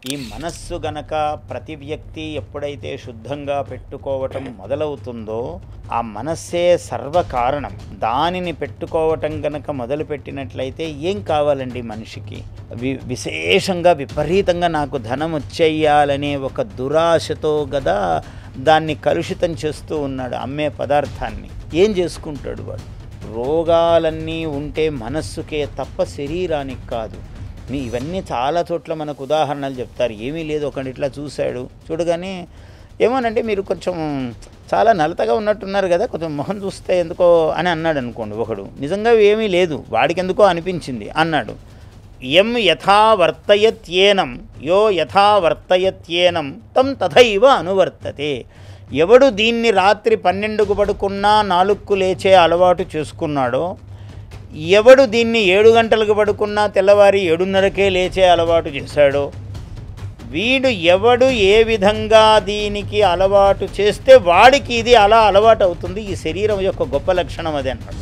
ఈ మనస్సు గనక ప్రతి వ్యక్తి ఎప్పుడైతే శుద్ధంగా పెట్టుకోవటం మొదలవుతుందో ఆ మనస్సే సర్వకారణం. దానిని పెట్టుకోవటం గనక మొదలుపెట్టినట్లయితే ఏం కావాలండి మనిషికి? విశేషంగా విపరీతంగా నాకు ధనం వచ్చేయాలనే ఒక దురాశతో గదా దాన్ని కలుషితం చేస్తూ ఉన్నాడు. అమ్మే పదార్థాన్ని ఏం చేసుకుంటాడు వాడు? రోగాలన్నీ ఉంటే మనస్సుకే తప్ప శరీరానికి కాదు. ఇవన్నీ చాలా చోట్ల మనకు ఉదాహరణలు చెప్తారు. ఏమీ లేదు, ఒకటి ఇట్లా చూశాడు, చూడగానే ఏమోనంటే మీరు కొంచెం చాలా నలతగా ఉన్నట్టున్నారు కదా, కొంచెం మొహం చూస్తే ఎందుకో అని అన్నాడు అనుకోండి. ఒకడు నిజంగా ఏమీ లేదు, వాడికి ఎందుకో అనిపించింది అన్నాడు. యం యథా వర్తయత్యేనం యో యథా వర్తయత్యేనం తం తథైవ అనువర్తతే. ఎవడు దీన్ని రాత్రి 12కు పడుకున్నా 4కు లేచే అలవాటు చేసుకున్నాడో, ఎవడు దీన్ని 7 గంటలకు పడుకున్నా తెల్లవారి 7:30కే లేచే అలవాటు చేశాడో, ఎవడు ఏ విధంగా దీనికి అలవాటు చేస్తే వాడికి ఇది అలా అలవాటు అవుతుంది. ఈ శరీరం యొక్క గొప్ప లక్షణం అదే అన్నాడు.